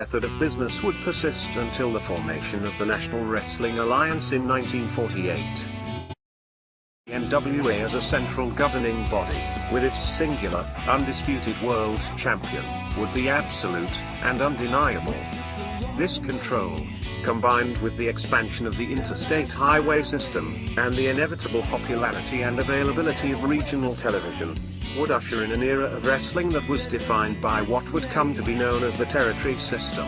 method of business would persist until the formation of the National Wrestling Alliance in 1948. The NWA as a central governing body, with its singular, undisputed world champion, would be absolute and undeniable. This control, combined with the expansion of the interstate highway system, and the inevitable popularity and availability of regional television, would usher in an era of wrestling that was defined by what would come to be known as the territory system.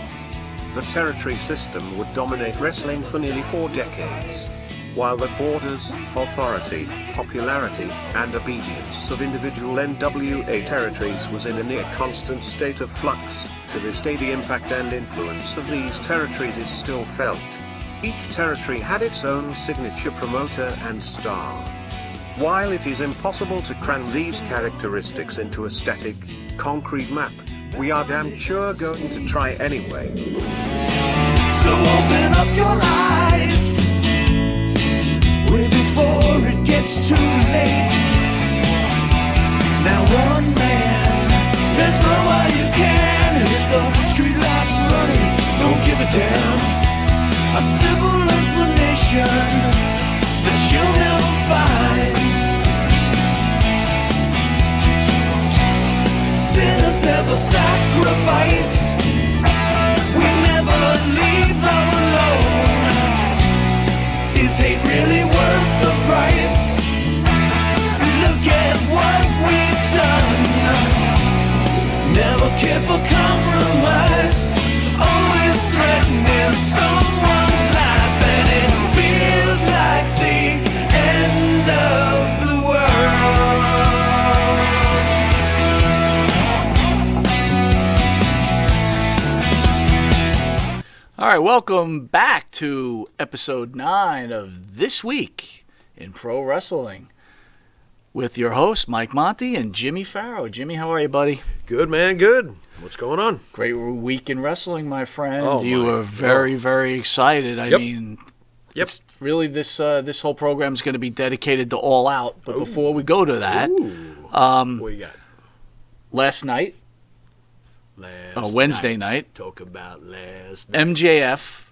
The territory system would dominate wrestling for nearly 4 decades. While the borders, authority, popularity, and obedience of individual NWA territories was in a near constant state of flux, to this day the impact and influence of these territories is still felt. Each territory had its own signature promoter and star. While it is impossible to cram these characteristics into a static, concrete map, we are damn sure going to try anyway. So open up your eyes, way before it gets too late. Now one man, there's no way you can hit the street lights running, don't give a damn. A simple explanation that you'll never find. Sinners never sacrifice, we never leave love alone. Is hate really worth the price? Look at what we've done. Never cared for compromise, always threatening someone's life, and it feels like the end of the world. All right, welcome back to episode 9 of This Week in Pro Wrestling with your host, Mike Monty and Jimmy Farrow. Jimmy, how are you, buddy? Good, man, good. What's going on? Great week in wrestling, my friend. Oh, you were very, very excited. I mean, Yep. really this whole program is going to be dedicated to All Out. But before we go to that, What you got? last night, Wednesday night, Talk about last night. MJF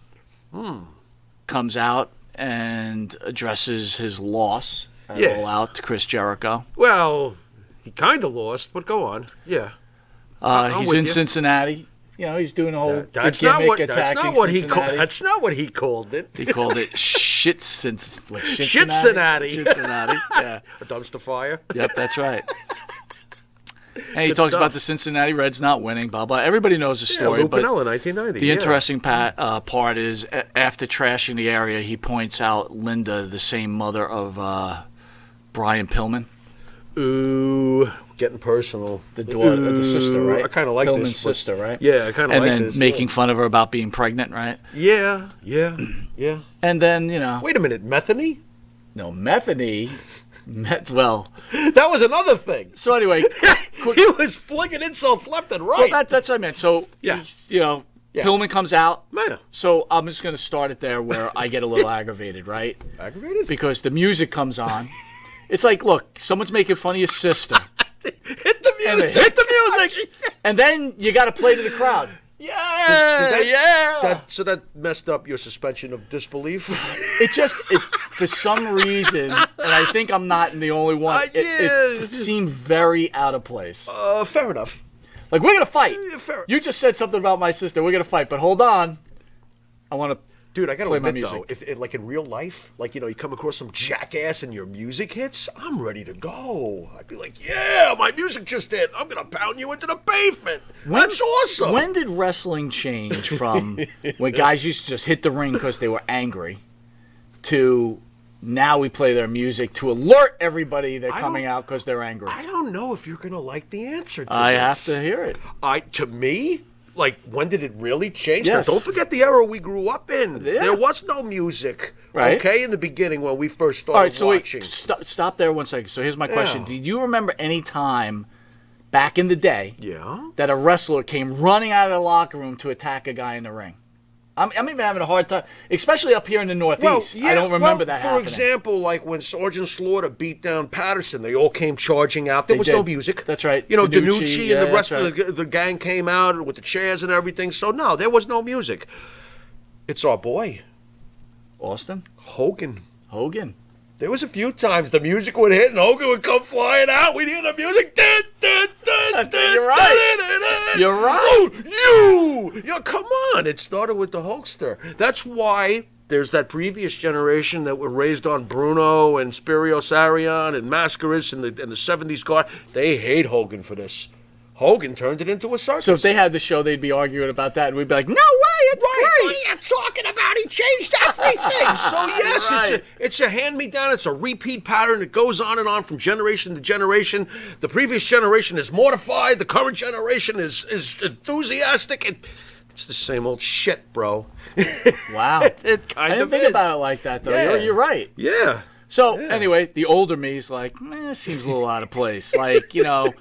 comes out and addresses his loss at All Out to Chris Jericho. Well, he kind of lost, but go on. Yeah. I'm He's with in you. Cincinnati. You know, he's doing a whole That's gimmick not what. attacking That's not what he Cincinnati. called. That's not what he called it. He called it Cincinnati. Cincinnati. Yeah. A dumpster fire. Yep, that's right. And he Good talks stuff. about the Cincinnati Reds not winning, blah, blah. Everybody knows the Yeah, story. Lou but Piniella, 1990. the yeah. interesting part is, after trashing the area, he points out Linda, the same mother of Brian Pillman. Ooh, getting personal. The daughter, the sister, right? I kind of like Pillman's this. but- sister, right? Yeah, I kind of And like then this. making fun of her about being pregnant, right? Yeah. And then, you know, Wait a minute, Metheny? no, Metheny, well, That was another thing. so anyway, He was flinging insults left and right. well, that's what I meant. So, Yeah. you know, Yeah. Pillman comes out. Man, So I'm just going to start it there where I get a little aggravated, right? aggravated? Because the music comes on. It's like, look, someone's making fun of your sister. Hit the And music. they hit the music. And then you got to play to the crowd. Yeah, yeah. So that messed up your suspension of disbelief? It for some reason, and I think I'm not the only one, it seemed very out of place. Fair enough. Like, we're going to fight. Fair. You just said something about my sister. We're going to fight, but hold on. I want to... Dude, I gotta Play my admit though, music. if like in real life, like you come across some jackass and your music hits, I'm ready to go. I'd be like, yeah, my music just hit. I'm gonna pound you into the pavement. That's awesome. When did wrestling change from when guys used to just hit the ring because they were angry to now we play their music to alert everybody they're coming out because they're angry? I don't know if you're gonna like the answer to I this. have to hear it. To me, like, when did it really change? Yes. Now, don't forget the era we grew up in. Yeah. There was no music, Right. okay, in the beginning when we first started All right, so watching. wait, stop there 1 second. So here's my question. Yeah. Do you remember any time back in the day Yeah. that a wrestler came running out of the locker room to attack a guy in the ring? I'm even having a hard time, especially up here in the Northeast. I don't remember that happening. For example, like when Sergeant Slaughter beat down Patterson, they all came charging out. There was no music. That's right. You know, DiNucci, DiNucci and the rest of the gang came out with the chairs and everything. So, no, there was no music. It's our boy, Austin? Hogan. There was a few times the music would hit and Hogan would come flying out. We'd hear the music. You're right. You're right. Oh, you! Come on. It started with the Hulkster. That's why there's that previous generation that were raised on Bruno and Spyro Sarion and Mascaris and the 70s guard. They hate Hogan for this. Hogan turned it into a circus. So if they had the show, they'd be arguing about that, and we'd be like, "No way, it's great." What are you talking about? He changed everything. So yes, Right. it's a hand-me-down. It's a repeat pattern. It goes on and on from generation to generation. The previous generation is mortified. The current generation is enthusiastic. It's the same old shit, bro. Wow. It kind I didn't of think is. about it like that, though. Yeah. You're right. Yeah. So anyway, the older me's like, it seems a little out of place. Like, you know,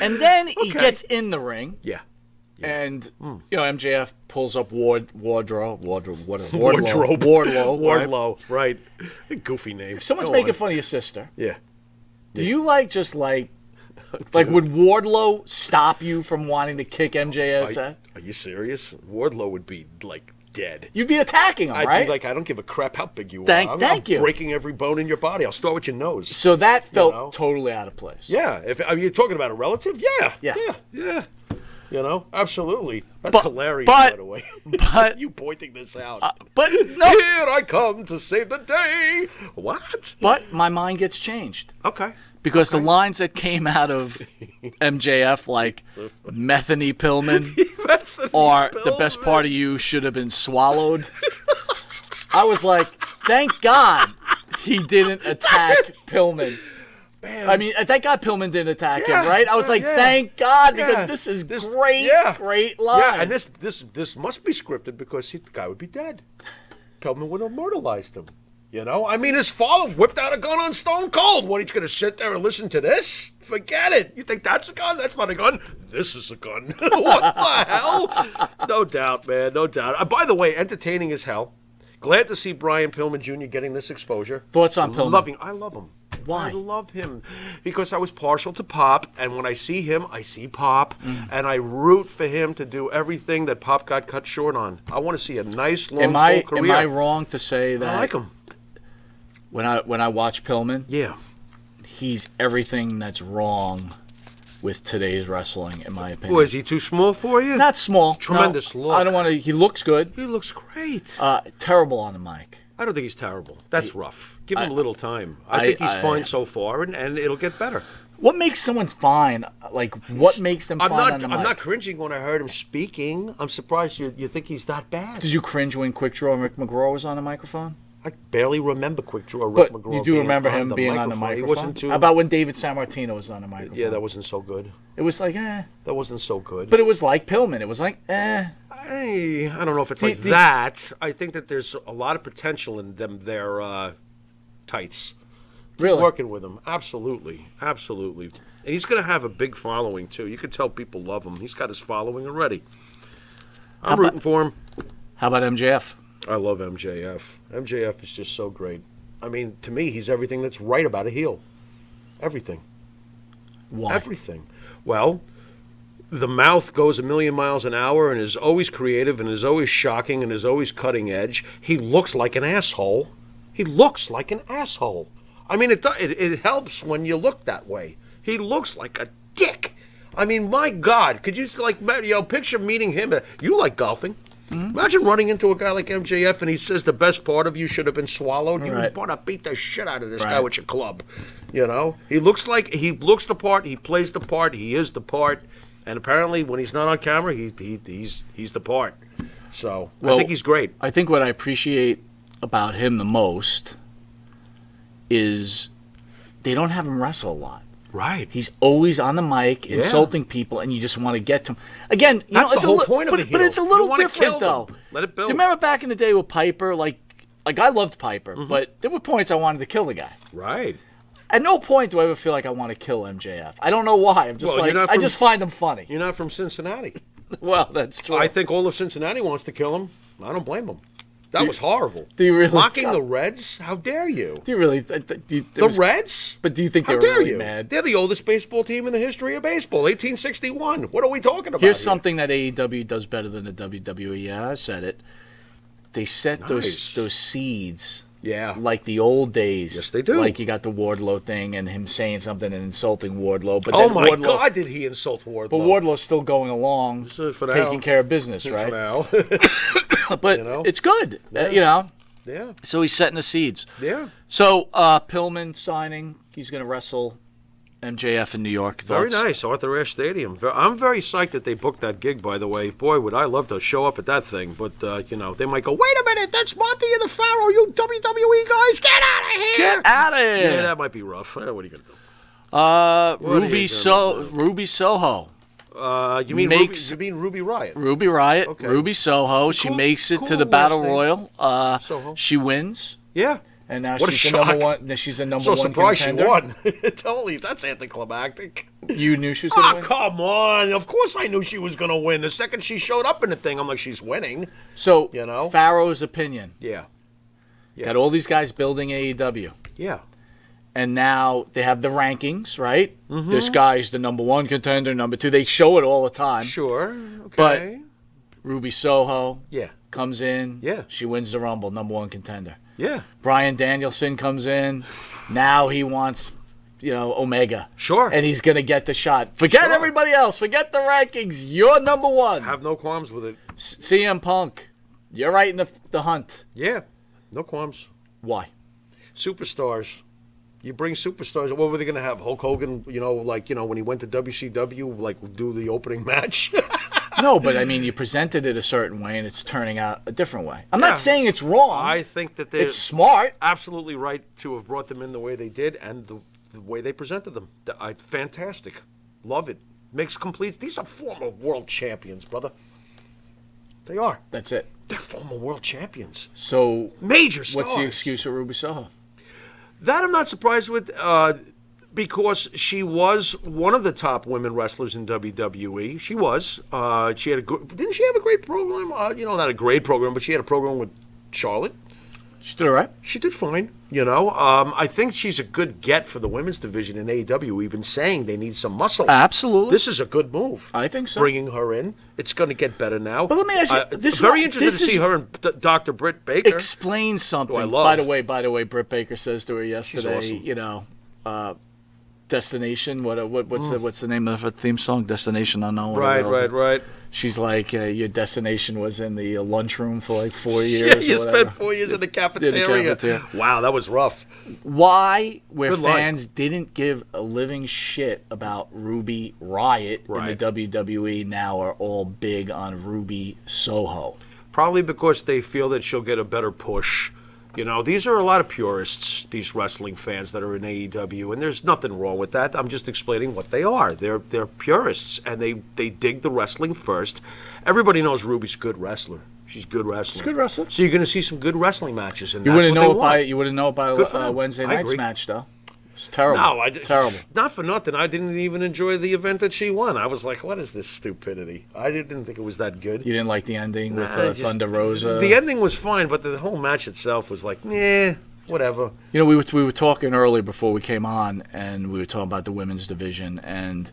and then he gets in the ring. Yeah. And, you know, MJF pulls up Wardlow. Right. Goofy name. Someone's Go making on. fun of your sister. Yeah. Do you like would Wardlow stop you from wanting to kick MJF's ass? Are you serious? Wardlow would be like dead. You'd be attacking him, I'd right? be like, I don't give a crap how big you are. Thank I'm you. breaking every bone in your body. I'll start with your nose. So that felt know? totally out of place. Yeah. Are you talking about a relative? Yeah. Yeah. You know, absolutely. That's hilarious, but- by the way. but- you pointing this out. But no. Here I come to save the day. What? But my mind gets changed. Okay. Because the lines that came out of MJF, like Methany Pillman, or the best part of you should have been swallowed, I was like, thank God he didn't attack Pillman. Man. I mean, thank God Pillman didn't attack him, right? I was like, yeah. thank God, because Yeah. this is This- great, yeah. great line. Yeah, and this must be scripted because the guy would be dead. Pillman would have immortalized him. You know? I mean, his father whipped out a gun on Stone Cold. What, he's going to sit there and listen to this? Forget it. You think that's a gun? That's not a gun. This is a gun. What the hell? No doubt, man. No doubt. By the way, entertaining as hell. Glad to see Brian Pillman Jr. getting this exposure. Thoughts on Pillman? I love him. Why? I love him because I was partial to Pop, and when I see him, I see Pop, and I root for him to do everything that Pop got cut short on. I want to see a nice, long, full career. Am I wrong to say that I like him. when I watch Pillman, Yeah. he's everything that's wrong with today's wrestling, in my opinion. Boy, is he too small for you? Not small. Tremendous no, look. I don't want to. He looks good. He looks great. Terrible on the mic. I don't think he's terrible. That's rough. Give him a little time. I think he's fine so far, and it'll get better. What makes someone fine? Like, what makes them fine on the mic? I'm not cringing when I heard him speaking. I'm surprised you think he's that bad. Did you cringe when Quick Draw and Rick McGraw was on the microphone? I barely remember Quick Draw Rick But McGraw. you do remember him being on the microphone? He wasn't too. How about when David Sammartino was on the microphone? Yeah, that wasn't so good. It was like, eh. That wasn't so good. But it was like Pillman. It was like, eh. I don't know if it's like that. I think that there's a lot of potential in them. Their tights. Really? Working with him, absolutely. And he's going to have a big following too. You can tell people love him. He's got his following already. I'm rooting for him. How about MJF? I love MJF. MJF is just so great. I mean, to me, he's everything that's right about a heel. Everything. Why? Everything. Well, the mouth goes a million miles an hour and is always creative and is always shocking and is always cutting edge. He looks like an asshole. I mean, it helps when you look that way. He looks like a dick. I mean, my God, could you picture meeting him? You like golfing. Mm-hmm. Imagine running into a guy like MJF and he says the best part of you should have been swallowed. You would want to beat the shit out of this guy with your club. You know, he looks the part. He plays the part. He is the part. And apparently, when he's not on camera, he's the part. So I think he's great. I think what I appreciate about him the most is they don't have him wrestle a lot. Right. He's always on the mic, insulting people, and you just want to get to him. Again, That's the whole point of a heel. But it's a little You wanna different, kill though. them. Let it build. Do you remember back in the day with Piper? Like I loved Piper, but there were points I wanted to kill the guy. Right. At no point do I ever feel like I want to kill MJF. I don't know why. I'm just I just find him funny. You're not from Cincinnati. Well, that's true. I think all of Cincinnati wants to kill him. I don't blame him. That was horrible. Do you really mocking the Reds? How dare you? Do you really? The Reds? But do you think How they were dare really you? mad? They're the oldest baseball team in the history of baseball, 1861. What are we talking about? Here's here? something that AEW does better than the WWE. Yeah, I said it. They set Nice. those seeds. Yeah. Like the old days. Yes, they do. Like you got the Wardlow thing and him saying something and insulting Wardlow. But Oh then my Wardlow, God, did he insult Wardlow? But Wardlow's still going along, This is for taking now. care of business, For right? now. But You know? it's good, Yeah. you know. Yeah. So he's setting the seeds. Yeah. So Pillman signing, he's going to wrestle MJF in New York. Very Thoughts? nice, Arthur Ashe Stadium. I'm very psyched that they booked that gig, by the way. Boy, would I love to show up at that thing. But, you know, they might go, wait a minute, that's Monty and the Pharaoh, you WWE guys, get out of here! Get out of here! Yeah, that might be rough. What are you going to do? Ruby Soho. You mean Makes- Ruby Riot? Ruby Riot, Okay. Ruby Soho. She Cool- makes it to cool the Battle last name. Royal. Soho. She wins, Yeah. and now What a she's the number shock. one. She's the number So one surprised contender. she won. Totally, that's anticlimactic. You knew she was going Oh, to win. come on. Of course I knew she was going to win. The second she showed up in the thing, I'm like, she's winning. So, You know? Pharaoh's opinion. Yeah. Yeah. Got all these guys building AEW. Yeah. And now they have the rankings, right? Mm-hmm. This guy's the number one contender, number two. They show it all the time. Sure. But- Okay. Ruby Soho Yeah. comes in. Yeah. She wins the Rumble, number one contender. Yeah. Bryan Danielson comes in. Now he wants, Omega. Sure. And he's going to get the shot. Forget Sure. everybody else. Forget the rankings. You're number one. Have no qualms with it. CM Punk, you're right in the hunt. Yeah. No qualms. Why? Superstars. You bring superstars. What were they going to have? Hulk Hogan, when he went to WCW, do the opening match? No, but I mean, you presented it a certain way, and it's turning out a different way. I'm Yeah. not saying it's wrong. I think that they're It's smart. absolutely right to have brought them in the way they did and the way they presented them. Fantastic. Love it. Makes complete. These are former world champions, brother. They are. That's it. They're former world champions. So, Major stars. what's the excuse for Ruby Soho? That I'm not surprised with, because she was one of the top women wrestlers in WWE. She was. She had didn't she have a great program? Not a great program, but she had a program with Charlotte. She did all right. She did fine. I think she's a good get for the women's division in AEW. We've been saying they need some muscle. Absolutely. This is a good move. I think so. Bringing her in, it's going to get better now. But let me ask you, this is very what- interested this to see is- her and Dr. Britt Baker. Explain something. Who I love. By the way, Britt Baker says to her yesterday, awesome. Destination. What's the name of her theme song? Destination Unknown. Right. She's like, your destination was in the lunchroom for like 4 years. Yeah, or you whatever. spent 4 years in the cafeteria. cafeteria. Wow, that was rough. Why, where Good line. fans didn't give a living shit about Ruby Riot Right. in the WWE, now are all big on Ruby Soho. Probably because they feel that she'll get a better push. These are a lot of purists, these wrestling fans that are in AEW, and there's nothing wrong with that. I'm just explaining what they are. They're purists, and they dig the wrestling first. Everybody knows Ruby's a good wrestler. She's a good wrestler. She's a good wrestler. So you're going to see some good wrestling matches, and You that's wouldn't what know they it want. by Good for them. Wednesday I night's agree. match, though. It's terrible. No, terrible. Not for nothing. I didn't even enjoy the event that she won. I was like, what is this stupidity? I didn't think it was that good. You didn't like the ending with Nah, just- Thunder Rosa. The ending was fine, but the whole match itself was like, whatever. We were talking earlier before we came on, and we were talking about the women's division. And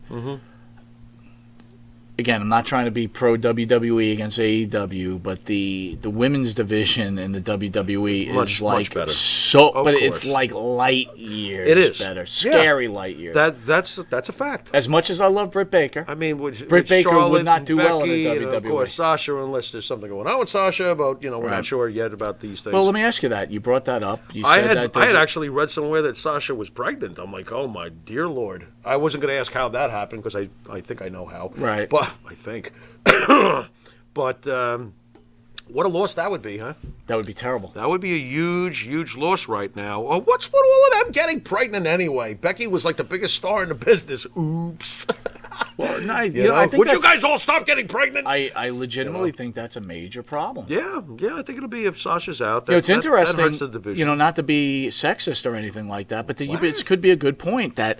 again, I'm not trying to be pro WWE against AEW, but the women's division in the WWE is Much like better. but Of it's course. like light years It is. better, Yeah. scary light years. That's a fact. As much as I love Britt Baker, I mean, with Britt Baker would Charlotte not and do well in the Becky, and of WWE. course, Sasha, unless there's something going on with Sasha, but we're Right. not sure yet about these things. well, let me ask you that. You brought that up. You said I that had there's a- actually read somewhere that Sasha was pregnant. I'm like, oh my dear Lord. I wasn't going to ask how that happened because I think I know how. Right. But I think. But what a loss that would be, huh? that would be terrible. That would be a huge, huge loss right now. What's with all of them getting pregnant anyway? Becky was like the biggest star in the business. Oops. Well, no, I think Would you that's- guys all stop getting pregnant? I legitimately think that's a major problem. Yeah, I think it'll be if Sasha's out. It's interesting, That hurts the division. not to be sexist or anything like that, but it could be a good point that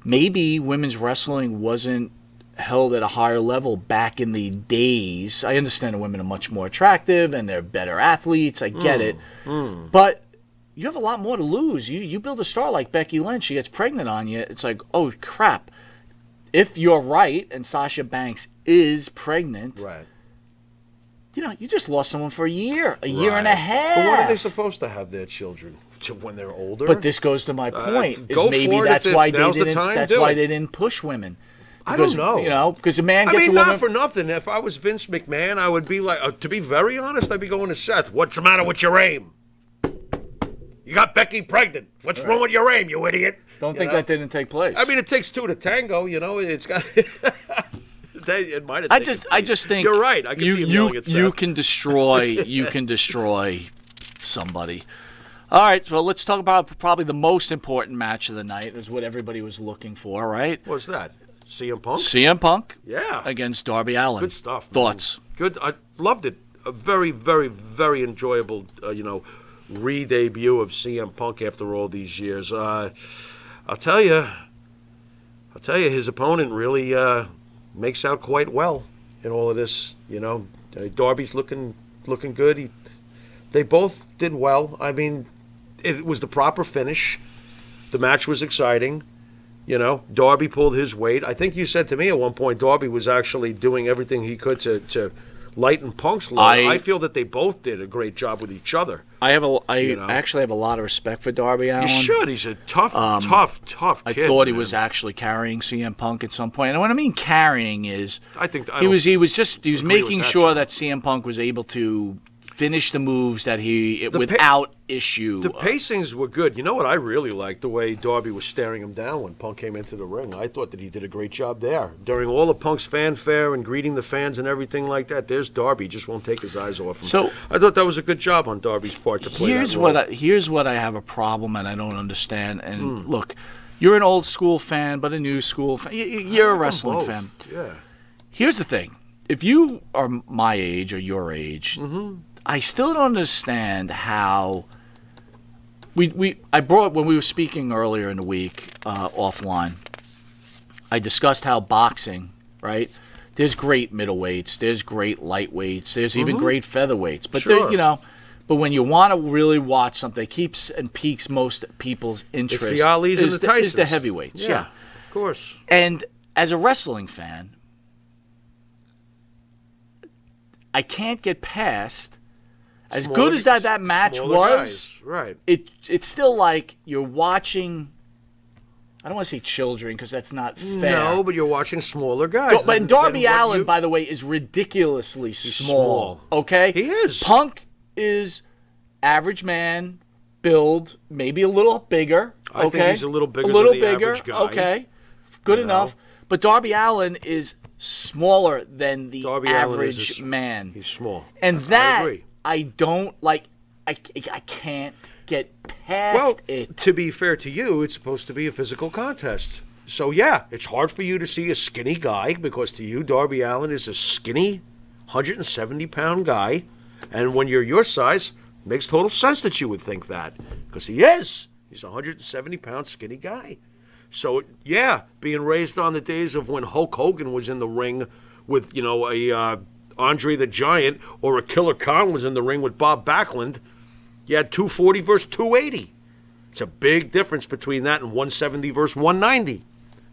maybe women's wrestling wasn't held at a higher level back in the days. I understand the women are much more attractive and they're better athletes. I get it. But you have a lot more to lose. You build a star like Becky Lynch, she gets pregnant on you. It's like, oh, crap. If you're right and Sasha Banks is pregnant, Right. You just lost someone for a year and a half. But when are they supposed to have their children? When they're older? But this goes to my point. Go Is maybe for it that's if why now's they the didn't. time, That's do why it. they didn't push women. I don't know. Because a man I gets mean, a woman. not for nothing. If I was Vince McMahon, I would be like, to be very honest, I'd be going to Seth, what's the matter with your aim? You got Becky pregnant. What's wrong with your aim, you idiot? Don't think that didn't take place. I mean, it takes two to tango, It's got... It might have I just think you're right. I can see him yelling at Seth. you can destroy somebody. All right, well, let's talk about probably the most important match of the night. Is what everybody was looking for, right? What's that? CM Punk? CM Punk, Yeah. against Darby Allin. Good stuff. Man. Thoughts? Good. I loved it. A very, very, very enjoyable, re-debut of CM Punk after all these years. I'll tell you, his opponent really makes out quite well in all of this. Darby's looking good. They both did well. I mean, it was the proper finish. The match was exciting. Darby pulled his weight. I think you said to me at one point Darby was actually doing everything he could to lighten Punk's load. I feel that they both did a great job with each other. I actually have a lot of respect for Darby Allin. You should. He's a tough kid. I thought he man. was actually carrying CM Punk at some point. And what I mean carrying is he was making sure that CM Punk was able to finish the moves that without issue. The pacings were good. You know what I really liked? The way Darby was staring him down when Punk came into the ring. I thought that he did a great job there. During all of Punk's fanfare and greeting the fans and everything like that, there's Darby. He just won't take his eyes off him. So I thought that was a good job on Darby's part to play that role. Here's what I have a problem and I don't understand. And look, you're an old school fan, but a new school fan. You're a wrestling fan. Yeah. Here's the thing. If you are my age or your age, I still don't understand how when we were speaking earlier in the week offline, I discussed how boxing, right? There's great middleweights, there's great lightweights, there's even great featherweights. But but when you want to really watch something that keeps and piques most people's interest, it's the Alis and the Tysons. Is the heavyweights. Yeah, of course. And as a wrestling fan, I can't get past. As good as that match was, guys. Right? It's still like you're watching. I don't want to say children because that's not fair. No, but you're watching smaller guys. But Darby Allin, by the way, is ridiculously small. Okay, he is. Punk is average man, build, maybe a little bigger. I think he's a little bigger. Average guy. Okay, good enough. But Darby Allin is smaller than the average man. He's small, and that. I agree. I don't like. I can't get past it. To be fair to you, it's supposed to be a physical contest. So yeah, it's hard for you to see a skinny guy because to you, Darby Allin is a skinny, 170-pound guy, and when you're your size, it makes total sense that you would think that because he is. He's a 170-pound skinny guy. So yeah, being raised on the days of when Hulk Hogan was in the ring with a. Andre the Giant or a Killer Khan was in the ring with Bob Backlund, you had 240 versus 280. It's a big difference between that and 170 versus 190.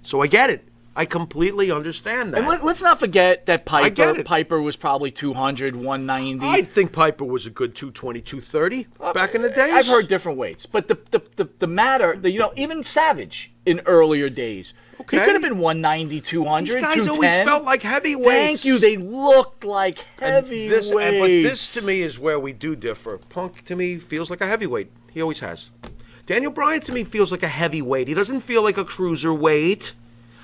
So I get it. I completely understand that. And let's not forget that Piper was probably 200, 190. I think Piper was a good 220, 230 back in the days. I've heard different weights. But the matter, even Savage in earlier days, he could have been 190, 200, These guys 210. always felt like heavyweights. Thank you. They looked like heavyweights. But this, to me, is where we do differ. Punk, to me, feels like a heavyweight. He always has. Daniel Bryan, to me, feels like a heavyweight. He doesn't feel like a cruiserweight.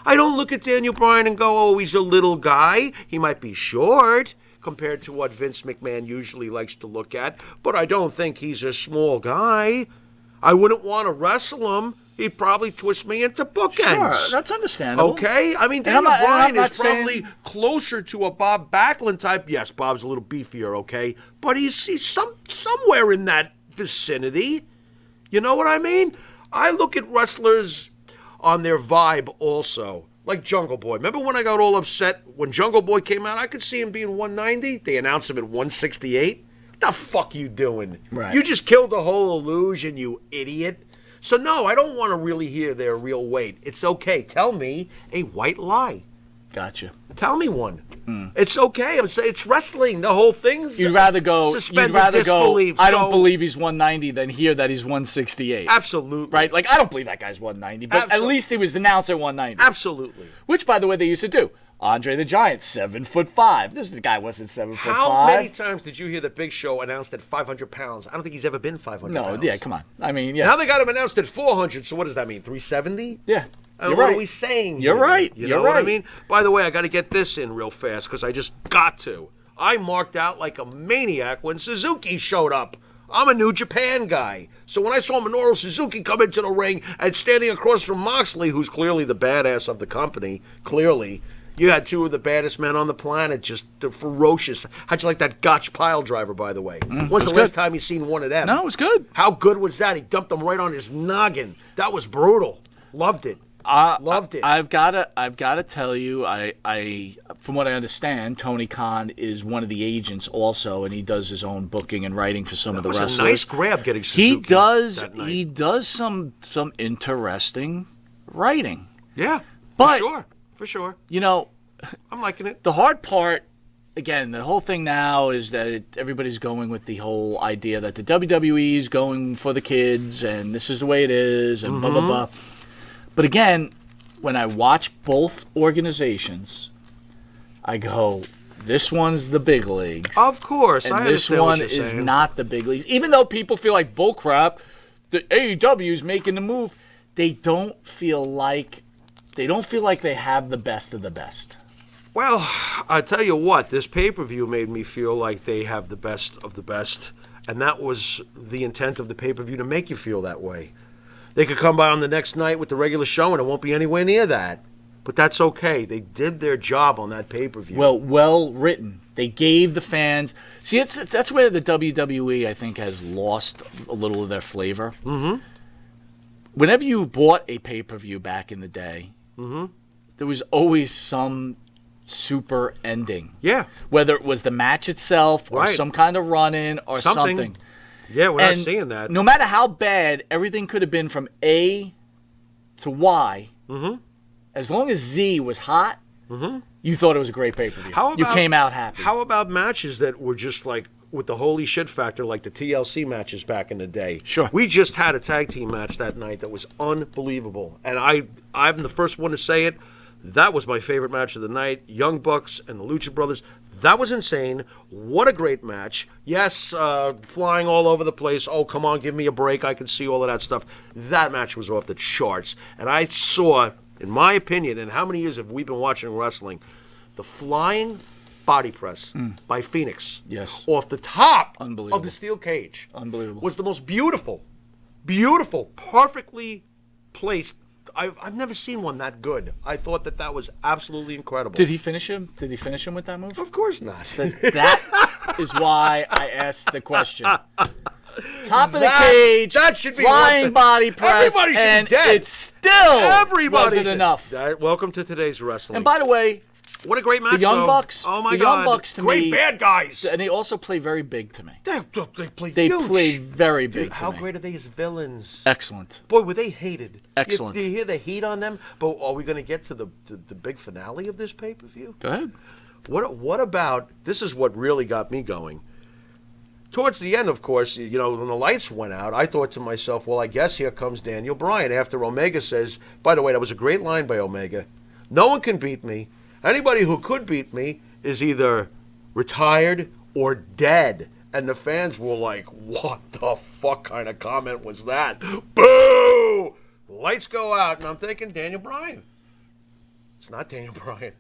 I don't look at Daniel Bryan and go, oh, he's a little guy. He might be short compared to what Vince McMahon usually likes to look at, but I don't think he's a small guy. I wouldn't want to wrestle him. He'd probably twist me into bookends. Sure, that's understandable. Okay? I mean, Daniel Bryan is probably closer to a Bob Backlund type. Yes, Bob's a little beefier, okay? But he's somewhere in that vicinity. You know what I mean? I look at wrestlers on their vibe also. Like Jungle Boy. Remember when I got all upset when Jungle Boy came out? I could see him being 190. They announced him at 168. What the fuck you doing? Right. You just killed the whole illusion, you idiot. So no, I don't want to really hear their real weight. It's okay. Tell me a white lie. Gotcha. Tell me one. It's okay. It's wrestling. The whole thing's You'd rather go. suspended You'd rather go. disbelief. I don't So- believe he's 190 than hear that he's 168. Absolutely. Right? Like I don't believe that guy's 190, but at least he was announced at 190. Absolutely. Which, by the way, they used to do. Andre the Giant, 7'5". This guy wasn't 7'5". How many times did you hear the Big Show announced at 500 pounds? I don't think he's ever been 500 No, pounds. yeah, come on. I mean, yeah. Now they got him announced at 400, so what does that mean? 370? Yeah. You're What right. are we saying You're here? right. You You're know what I right. mean? By the way, I got to get this in real fast because I just got to. I marked out like a maniac when Suzuki showed up. I'm a New Japan guy. So when I saw Minoru Suzuki come into the ring and standing across from Moxley, who's clearly the badass of the company, clearly, you had two of the baddest men on the planet, just ferocious. How'd you like that Gotch pile driver, by the way? When's the last time you seen one of them? No, it was good. How good was that? He dumped them right on his noggin. That was brutal. Loved it. Loved it. I've gotta tell you, I from what I understand, Tony Khan is one of the agents also, and he does his own booking and writing for some of the It was wrestlers. a nice grab getting Suzuki He does. that night. He does some interesting writing. Yeah, But- for sure. You know, I'm liking it. the hard part, again, the whole thing now is that everybody's going with the whole idea that the WWE is going for the kids and this is the way it is and blah, blah, blah. But again, when I watch both organizations, I go, this one's the big leagues. Of course, And I this understand one what you're is saying. not the big leagues. Even though people feel like bullcrap, the AEW is making the move, they don't feel like they have the best of the best. Well, I tell you what, this pay-per-view made me feel like they have the best of the best, and that was the intent of the pay-per-view, to make you feel that way. They could come by on the next night with the regular show, and it won't be anywhere near that. But that's okay. They did their job on that pay-per-view. Well written. They gave the fans. See, that's where the WWE, I think, has lost a little of their flavor. Mm-hmm. Whenever you bought a pay-per-view back in the day, there was always some super ending. Yeah. Whether it was the match itself or Right. some kind of run-in or something. Yeah, we're not And seeing that. no matter how bad, everything could have been from A to Y. Mm-hmm. As long as Z was hot, you thought it was a great pay-per-view. You came out happy. How about matches that were just like with the holy shit factor, like the TLC matches back in the day? Sure. We just had a tag team match that night that was unbelievable, and I'm the first one to say it. That was my favorite match of the night. Young Bucks and the Lucha Brothers. That was insane. What a great match. Yes, flying all over the place. Oh, come on, give me a break. I can see all of that stuff. That match was off the charts. And I saw, in my opinion, and how many years have we been watching wrestling, the flying body press by Phoenix. Yes. Off the top Unbelievable. of the steel cage. Unbelievable. Was the most beautiful, perfectly placed. I've never seen one that good. I thought that was absolutely incredible. Did he finish him? Did he finish him with that move? Of course not. That is why I asked the question. Top of the That- cage, that should be flying worth it. body press, Everybody should be and dead. it still Everybody wasn't should- enough. Welcome to today's wrestling. And by the way, what a great match! the Young though. Bucks, Oh my the God! Young Bucks to great me, bad guys. and they also play very big to me. They play. They huge. play very big Dude, to how me. great are they as villains? Excellent. Boy, were they hated. Excellent. Do you hear the heat on them? But are we going to get to the big finale of this pay-per-view? Go ahead. What about, this is what really got me going. Towards the end, of course, when the lights went out, I thought to myself, well, I guess here comes Daniel Bryan after Omega says, by the way, that was a great line by Omega, no one can beat me. Anybody who could beat me is either retired or dead. And the fans were like, what the fuck kind of comment was that? Boo! Lights go out, and I'm thinking, Daniel Bryan. It's not Daniel Bryan.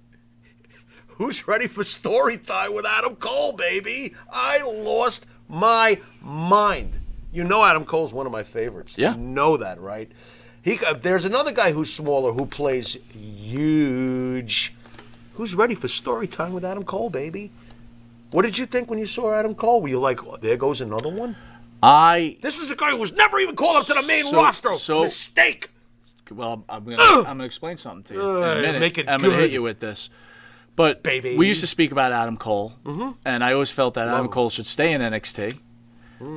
Who's ready for story time with Adam Cole, baby? I lost my mind. You know Adam Cole's one of my favorites. Yeah. You know that, right? There's another guy who's smaller who plays huge. Who's ready for story time with Adam Cole, baby? What did you think when you saw Adam Cole? Were you like, oh, there goes another one? This is a guy who was never even called up to the main roster. Mistake. Well, I'm gonna explain something to you in a minute. Make it I'm gonna hit good. you with this. But Baby. we used to speak about Adam Cole, and I always felt that Adam Cole should stay in NXT.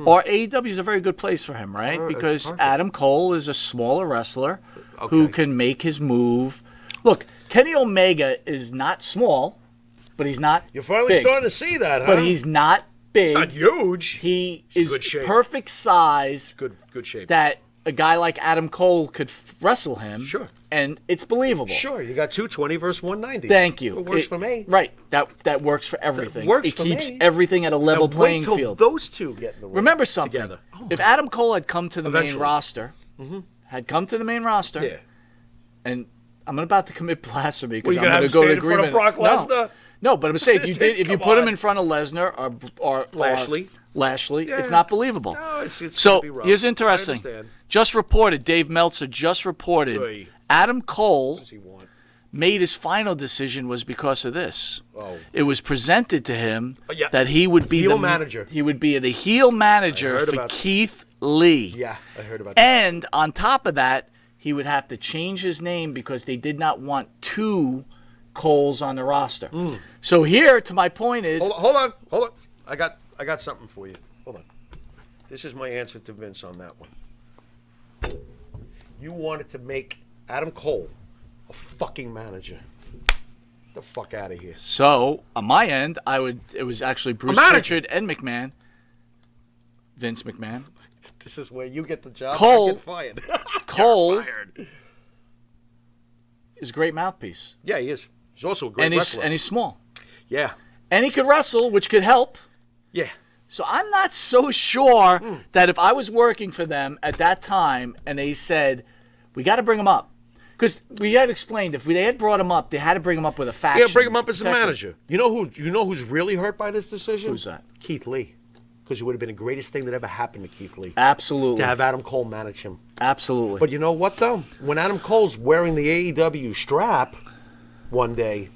Or AEW is a very good place for him, right? That's Because perfect. Adam Cole is a smaller wrestler who can make his move. Look, Kenny Omega is not small, but he's not You're finally big. starting to see that, huh? But he's not big. not huge. He He's is good shape. perfect size Good shape. that a guy like Adam Cole could wrestle him. Sure. And it's believable. Sure, you got 220 versus 190. Thank you. It works for me. Right. That works for everything. works it for keeps me. everything at a level And playing wait till field. those two get in the ring Remember something. together. If Adam Cole had come to the main Eventually. roster, Yeah. and I'm about to commit blasphemy Well, because you I'm gonna going have to go him to stand in front of agreement. Brock Lesnar? No, but I'm saying if you Come put him on. in front of Lesnar or Lashley, Yeah. it's not believable. No, it's So gonna be rough. here's I interesting. understand. Just reported, Dave Meltzer just reported, Oy. Adam Cole What does he want? made his final decision was because of this. Oh. It was presented to him Yeah. that he would be Heel the manager. He would be the heel manager heard for about that. Keith Lee. Yeah, I heard about that. And on top of that, he would have to change his name because they did not want two Coles on the roster. So here, to my point is, Hold on. I got something for you. Hold on. This is my answer to Vince on that one. You wanted to make Adam Cole a fucking manager. The fuck out of here. so on my end, it was actually Bruce manager. Pritchard and McMahon, Vince McMahon. This is where you get the job. Cole- I get fired. Cole Fired. is a great mouthpiece, Yeah, he is. He's also a great and he's wrestler. small, Yeah. and he could wrestle, which could help. Yeah. So I'm not so sure that if I was working for them at that time and they said, we got to bring him up. Because we had explained if they had brought him up, they had to bring him up with a faction. Yeah, bring him up as a protect him. manager. You know who's really hurt by this decision? Who's that? Keith Lee. Because it would have been the greatest thing that ever happened to Keith Lee. Absolutely. To have Adam Cole manage him. Absolutely. But you know what, though? When Adam Cole's wearing the AEW strap one day,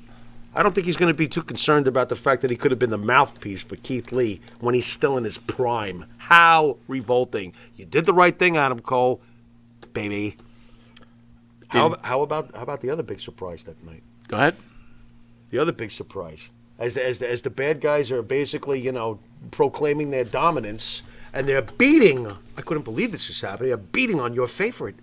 I don't think he's going to be too concerned about the fact that he could have been the mouthpiece for Keith Lee when he's still in his prime. How revolting. You did the right thing, Adam Cole, baby. How about the other big surprise that night? Go ahead. The other big surprise. As the bad guys are basically, proclaiming their dominance, and they're beating, I couldn't believe this is happening, they're beating on your favorite.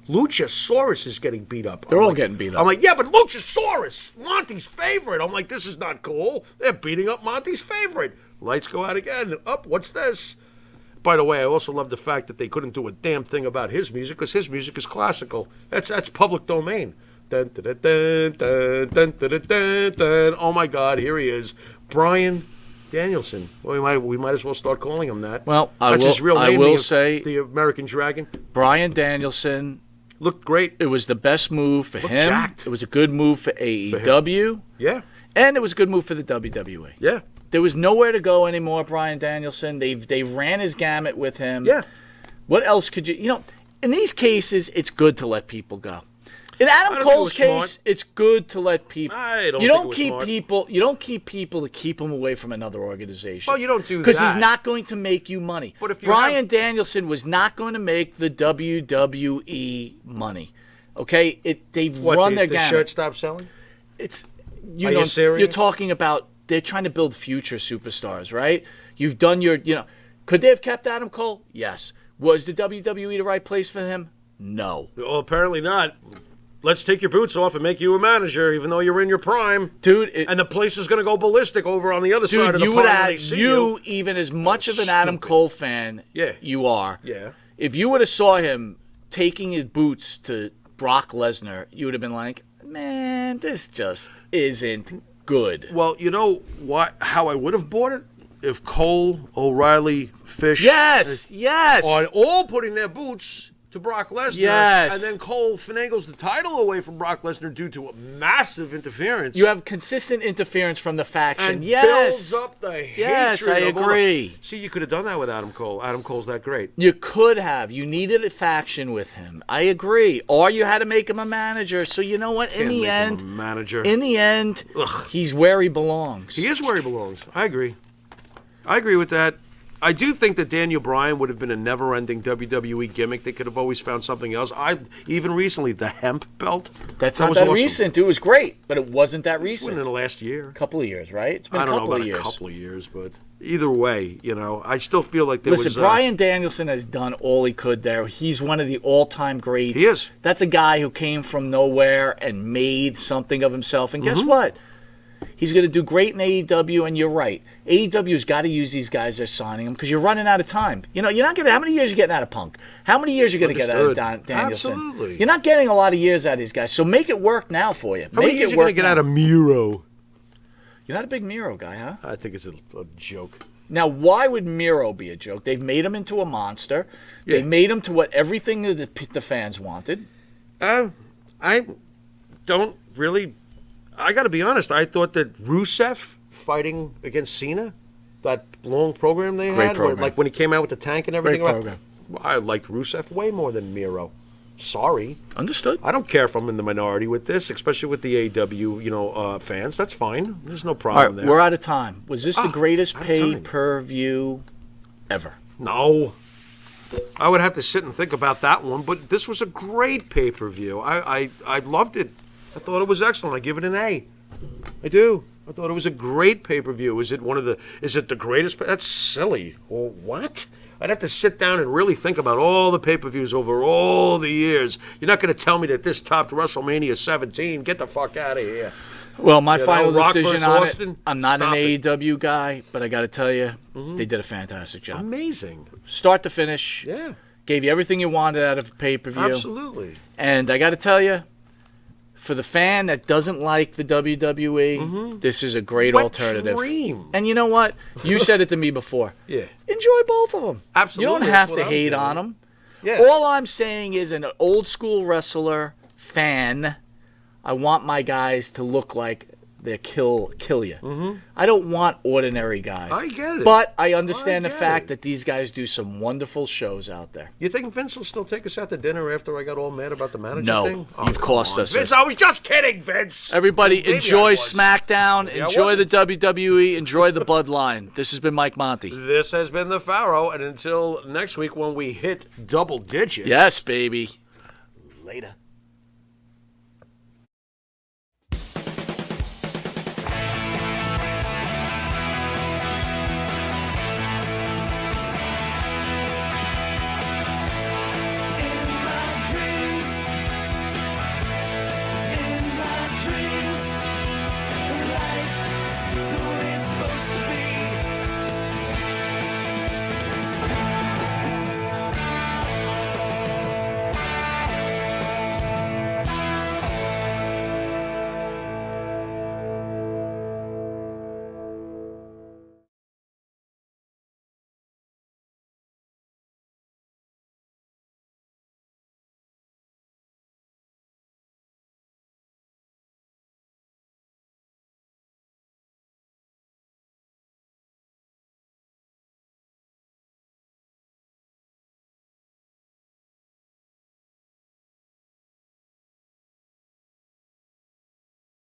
Luchasaurus is getting beat up. They're all getting beat up. I'm like, yeah, but Luchasaurus, Monty's favorite. I'm like, this is not cool. They're beating up Monty's favorite. Lights go out again. Up, what's this? By the way, I also love the fact that they couldn't do a damn thing about his music because his music is classical. That's public domain. Dun, dun, dun, dun, dun, dun, dun, dun, dun. Oh my God, here he is, Bryan Danielson. Well, we might as well start calling him that. Well, That's his real name. I will say the American Dragon. Bryan Danielson, Looked great. it was the best move for him. jacked. It was a good move for AEW. Yeah, And it was a good move for the WWE. yeah, There was nowhere to go anymore, Bryan Danielson. They ran his gamut with him. yeah. What else could you in these cases, it's good to let people go. In I Adam don't think it Cole's was case, smart. it's good to let people. I don't you think don't it was keep smart. people. You don't keep people to keep them away from another organization. Well, you don't do because he's that. not going to make you money. But if you Bryan Danielson was not going to make the WWE money. Okay, they've run their the gamut. shirt stopped selling? It's Are you serious? You're talking about they're trying to build future superstars, right? You've done your could they have kept Adam Cole? Yes. Was the WWE the right place for him? No. Well, apparently not. Let's take your boots off and make you a manager, even though you're in your prime. Dude, And the place is going to go ballistic over on the other side of the you pond would when have they see you. even as much of an Stupid. Adam Cole fan Yeah. you are. Yeah. If you would have saw him taking his boots to Brock Lesnar, you would have been like, man, this just isn't good. Well, you know what? How I would have bought it? If Cole, O'Reilly, Fish, Yes. are all putting their boots to Brock Lesnar, Yes. and then Cole finagles the title away from Brock Lesnar due to a massive interference. You have consistent interference from the faction. and Yes. builds up the Yes, hatred. I of all the- agree. See, you could have done that with Adam Cole. Adam Cole's that great. You could have. You needed a faction with him. I agree. Or you had to make him a manager. So you know what? Can't make him a manager. In the end, he's where he belongs. He is where he belongs. I agree with that. I do think that Daniel Bryan would have been a never-ending WWE gimmick. They could have always found something else. Even recently, the hemp belt. That's that not was that awesome. recent. It was great, but it wasn't that This went in recent. the last year. A couple of years, right? It's been I a don't know couple about of years. a couple of years, but either way, I still feel like there Listen, was. Bryan Danielson has done all he could there. He's one of the all-time greats. He is. That's a guy who came from nowhere and made something of himself. And guess what? He's going to do great in AEW, and you're right. AEW's got to use these guys they're signing them because you're running out of time. You're not getting. How many years are you getting out of Punk? How many years are you going to get out of Danielson? Absolutely. You're not getting a lot of years out of these guys. So make it work now for you. How many years are you going to get out of Miro? You're not a big Miro guy, huh? I think it's a joke. Now, why would Miro be a joke? They've made him into a monster. They Yeah. made him to what everything the fans wanted. I don't really. I got to be honest. I thought that Rusev fighting against Cena, that long program they Great had, program. like when he came out with the tank and everything. Great program. I liked Rusev way more than Miro. Sorry, Understood. I don't care if I'm in the minority with this, especially with the AEW, fans. That's fine. There's no All problem right, there. we're out of time. Was this the greatest out of time. pay-per-view ever? No. I would have to sit and think about that one, but this was a great pay-per-view. I loved it. I thought it was excellent. I give it an A. I do. I thought it was a great pay-per-view. Is it the greatest? That's silly. Well, what? I'd have to sit down and really think about all the pay-per-views over all the years. You're not going to tell me that this topped WrestleMania 17. Get the fuck out of here. Well, my You know, final Rock decision versus on Austin? it, I'm not Stop an it. AEW guy, but I got to tell you, they did a fantastic job. Amazing. Start to finish, Yeah, gave you everything you wanted out of a pay-per-view. absolutely. And I got to tell you, for the fan that doesn't like the WWE, this is a great Wet alternative. dream. And you know what? You said it to me before. Yeah. Enjoy both of them. Absolutely, You don't that's have what to I'm hate doing. on them. Yeah. All I'm saying is, an old school wrestler fan, I want my guys to look like they kill you. I don't want ordinary guys. I get it. But I understand I the get fact it. that these guys do some wonderful shows out there. You think Vince will still take us out to dinner after I got all mad about the manager No, thing? you've come cost on. us Vince, a- I was just kidding, Vince. Everybody, Maybe I enjoy was. SmackDown, Maybe I enjoy the wasn't. WWE, enjoy the Bloodline. This has been Mike Monty. This has been the Pharaoh, and until next week when we hit double digits. Yes, baby. Later.